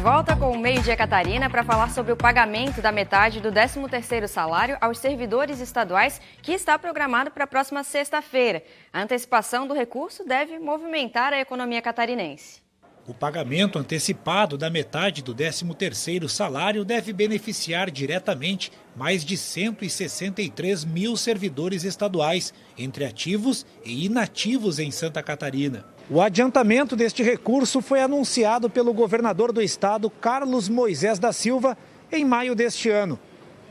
volta com o Meio Dia Catarina para falar sobre o pagamento da metade do 13º salário aos servidores estaduais, que está programado para a próxima sexta-feira. A antecipação do recurso deve movimentar a economia catarinense. O pagamento antecipado da metade do 13º salário deve beneficiar diretamente mais de 163 mil servidores estaduais, entre ativos e inativos em Santa Catarina. O adiantamento deste recurso foi anunciado pelo governador do estado, Carlos Moisés da Silva, em maio deste ano.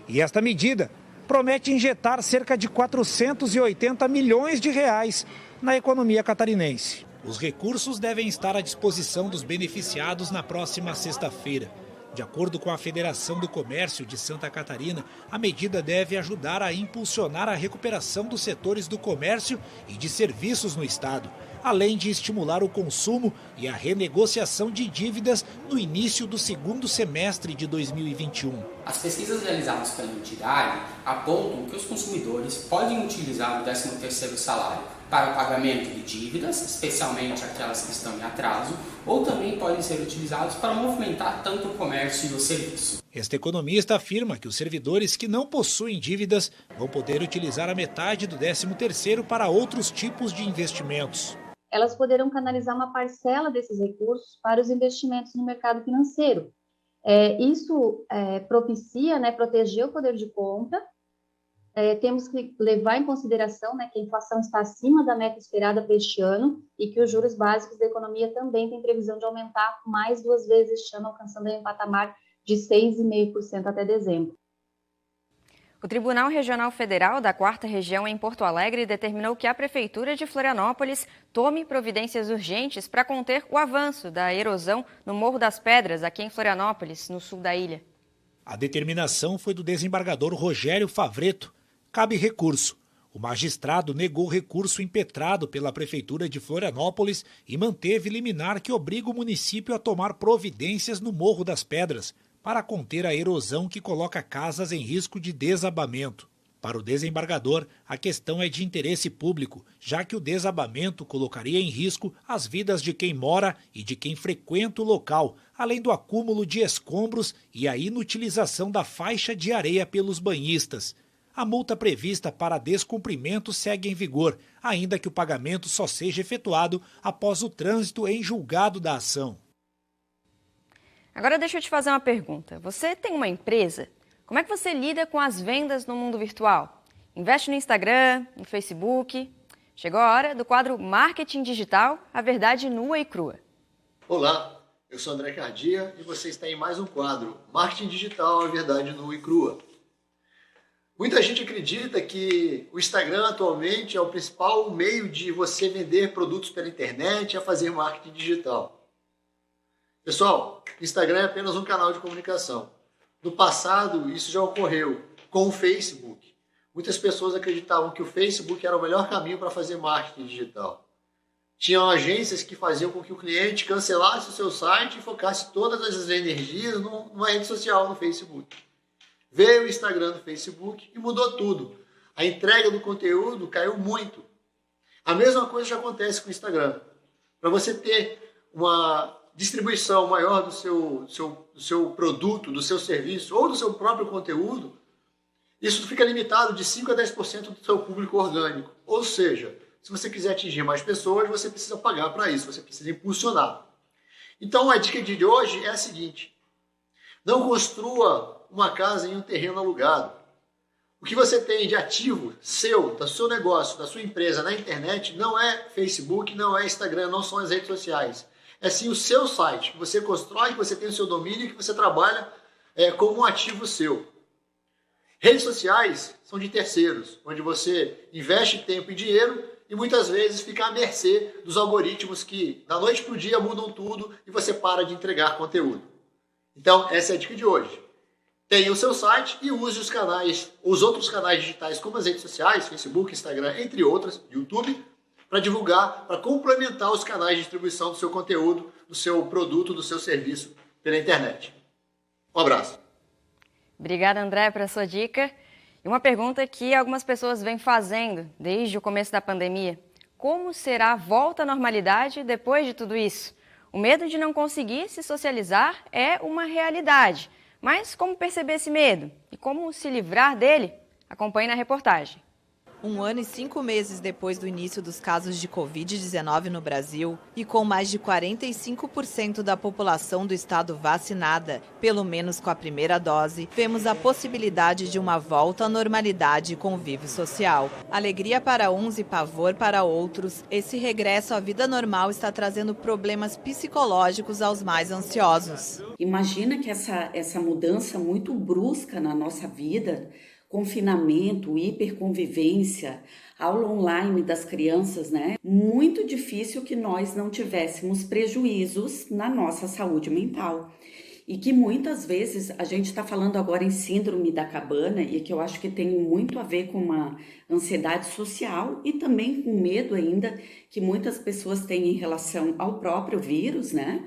E esta medida promete injetar cerca de 480 milhões de reais na economia catarinense. Os recursos devem estar à disposição dos beneficiados na próxima sexta-feira. De acordo com a Federação do Comércio de Santa Catarina, a medida deve ajudar a impulsionar a recuperação dos setores do comércio e de serviços no estado, além de estimular o consumo e a renegociação de dívidas no início do segundo semestre de 2021. As pesquisas realizadas pela entidade apontam que os consumidores podem utilizar o 13º salário para o pagamento de dívidas, especialmente aquelas que estão em atraso, ou também podem ser utilizados para movimentar tanto o comércio e o serviço. Este economista afirma que os servidores que não possuem dívidas vão poder utilizar a metade do 13º para outros tipos de investimentos. Elas poderão canalizar uma parcela desses recursos para os investimentos no mercado financeiro. Isso propicia, proteger o poder de compra. Temos que levar em consideração que a inflação está acima da meta esperada para este ano e que os juros básicos da economia também têm previsão de aumentar mais 2 vezes este ano, alcançando um patamar de 6,5% até dezembro. O Tribunal Regional Federal da 4ª Região em Porto Alegre determinou que a Prefeitura de Florianópolis tome providências urgentes para conter o avanço da erosão no Morro das Pedras, aqui em Florianópolis, no sul da ilha. A determinação foi do desembargador Rogério Favreto. Cabe recurso. O magistrado negou recurso impetrado pela Prefeitura de Florianópolis e manteve liminar que obriga o município a tomar providências no Morro das Pedras para conter a erosão que coloca casas em risco de desabamento. Para o desembargador, a questão é de interesse público, já que o desabamento colocaria em risco as vidas de quem mora e de quem frequenta o local, além do acúmulo de escombros e a inutilização da faixa de areia pelos banhistas. A multa prevista para descumprimento segue em vigor, ainda que o pagamento só seja efetuado após o trânsito em julgado da ação. Agora deixa eu te fazer uma pergunta. Você tem uma empresa? Como é que você lida com as vendas no mundo virtual? Investe no Instagram, no Facebook? Chegou a hora do quadro Marketing Digital, a verdade nua e crua. Olá, eu sou André Cardia e você está em mais um quadro Marketing Digital, a verdade nua e crua. Muita gente acredita que o Instagram atualmente é o principal meio de você vender produtos pela internet e fazer marketing digital. Pessoal, o Instagram é apenas um canal de comunicação. No passado, isso já ocorreu com o Facebook. Muitas pessoas acreditavam que o Facebook era o melhor caminho para fazer marketing digital. Tinham agências que faziam com que o cliente cancelasse o seu site e focasse todas as energias numa rede social, no Facebook. Veio o Instagram no Facebook e mudou tudo. A entrega do conteúdo caiu muito. A mesma coisa já acontece com o Instagram. Para você ter uma distribuição maior do seu produto, do seu serviço ou do seu próprio conteúdo, isso fica limitado de 5% a 10% do seu público orgânico. Ou seja, se você quiser atingir mais pessoas, você precisa pagar para isso, você precisa impulsionar. Então a dica de hoje é a seguinte: não construa uma casa em um terreno alugado. O que você tem de ativo seu, do seu negócio, da sua empresa na internet, não é Facebook, não é Instagram, não são as redes sociais. É sim o seu site, que você constrói, que você tem o seu domínio, que você trabalha como um ativo seu. Redes sociais são de terceiros, onde você investe tempo e dinheiro e muitas vezes fica à mercê dos algoritmos que da noite para o dia mudam tudo e você para de entregar conteúdo. Então, essa é a dica de hoje. Tenha o seu site e use os outros canais digitais como as redes sociais, Facebook, Instagram, entre outras, YouTube, para divulgar, para complementar os canais de distribuição do seu conteúdo, do seu produto, do seu serviço pela internet. Um abraço. Obrigada, André, pela sua dica. E uma pergunta que algumas pessoas vêm fazendo desde o começo da pandemia: como será a volta à normalidade depois de tudo isso? O medo de não conseguir se socializar é uma realidade. Mas como perceber esse medo e como se livrar dele? Acompanhe na reportagem. 1 ano e 5 meses depois do início dos casos de Covid-19 no Brasil e com mais de 45% da população do estado vacinada, pelo menos com a primeira dose, vemos a possibilidade de uma volta à normalidade e convívio social. Alegria para uns e pavor para outros, esse regresso à vida normal está trazendo problemas psicológicos aos mais ansiosos. Imagina que essa mudança muito brusca na nossa vida, confinamento, hiperconvivência, aula online das crianças, né? Muito difícil que nós não tivéssemos prejuízos na nossa saúde mental. E que muitas vezes, a gente está falando agora em síndrome da cabana, e que eu acho que tem muito a ver com uma ansiedade social e também com medo ainda que muitas pessoas têm em relação ao próprio vírus, né?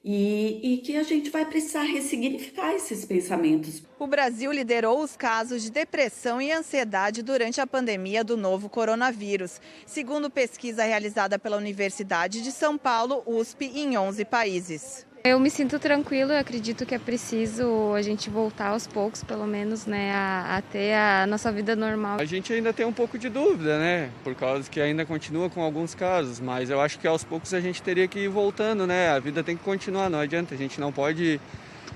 E que a gente vai precisar ressignificar esses pensamentos. O Brasil liderou os casos de depressão e ansiedade durante a pandemia do novo coronavírus, segundo pesquisa realizada pela Universidade de São Paulo, USP, em 11 países. Eu me sinto tranquila, eu acredito que é preciso a gente voltar aos poucos, pelo menos, né, a ter a nossa vida normal. A gente ainda tem um pouco de dúvida, né, por causa que ainda continua com alguns casos, mas eu acho que aos poucos a gente teria que ir voltando, né, a vida tem que continuar, não adianta, a gente não pode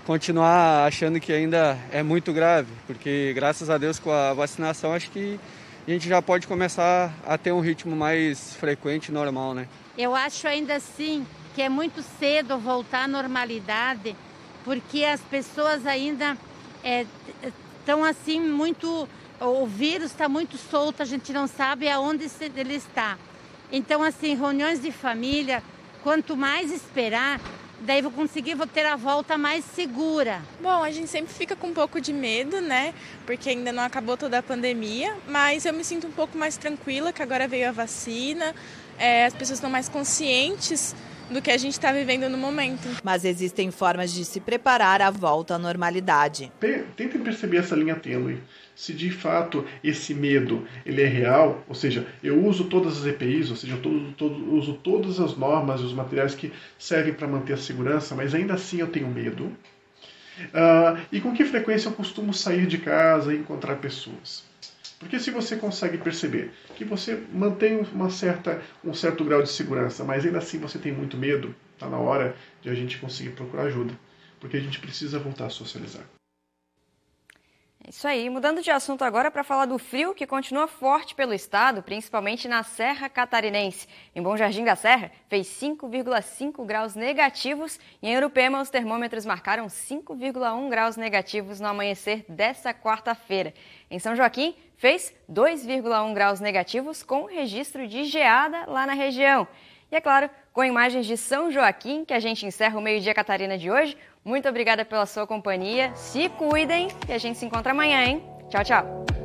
continuar achando que ainda é muito grave, porque graças a Deus com a vacinação acho que a gente já pode começar a ter um ritmo mais frequente e normal, né. Eu acho ainda assim que é muito cedo voltar à normalidade, porque as pessoas ainda estão assim muito... O vírus está muito solto, a gente não sabe aonde ele está. Então, assim, reuniões de família, quanto mais esperar, daí vou ter a volta mais segura. Bom, a gente sempre fica com um pouco de medo, né? Porque ainda não acabou toda a pandemia, mas eu me sinto um pouco mais tranquila, que agora veio a vacina, as pessoas estão mais conscientes do que a gente está vivendo no momento. Mas existem formas de se preparar à volta à normalidade. Tentem perceber essa linha tênue. Se de fato esse medo ele é real, ou seja, eu uso todas as EPIs, ou seja, eu uso todas as normas e os materiais que servem para manter a segurança, mas ainda assim eu tenho medo. E com que frequência eu costumo sair de casa e encontrar pessoas? Porque se você consegue perceber que você mantém um certo grau de segurança, mas ainda assim você tem muito medo, está na hora de a gente conseguir procurar ajuda, porque a gente precisa voltar a socializar. É isso aí. Mudando de assunto agora para falar do frio que continua forte pelo estado, principalmente na Serra Catarinense. Em Bom Jardim da Serra, fez 5,5 graus negativos e em Urupema os termômetros marcaram 5,1 graus negativos no amanhecer desta quarta-feira. Em São Joaquim, fez 2,1 graus negativos com registro de geada lá na região. E é claro, com imagens de São Joaquim, que a gente encerra o Meio-Dia Catarina de hoje. Muito obrigada pela sua companhia, se cuidem e a gente se encontra amanhã, hein? Tchau, tchau!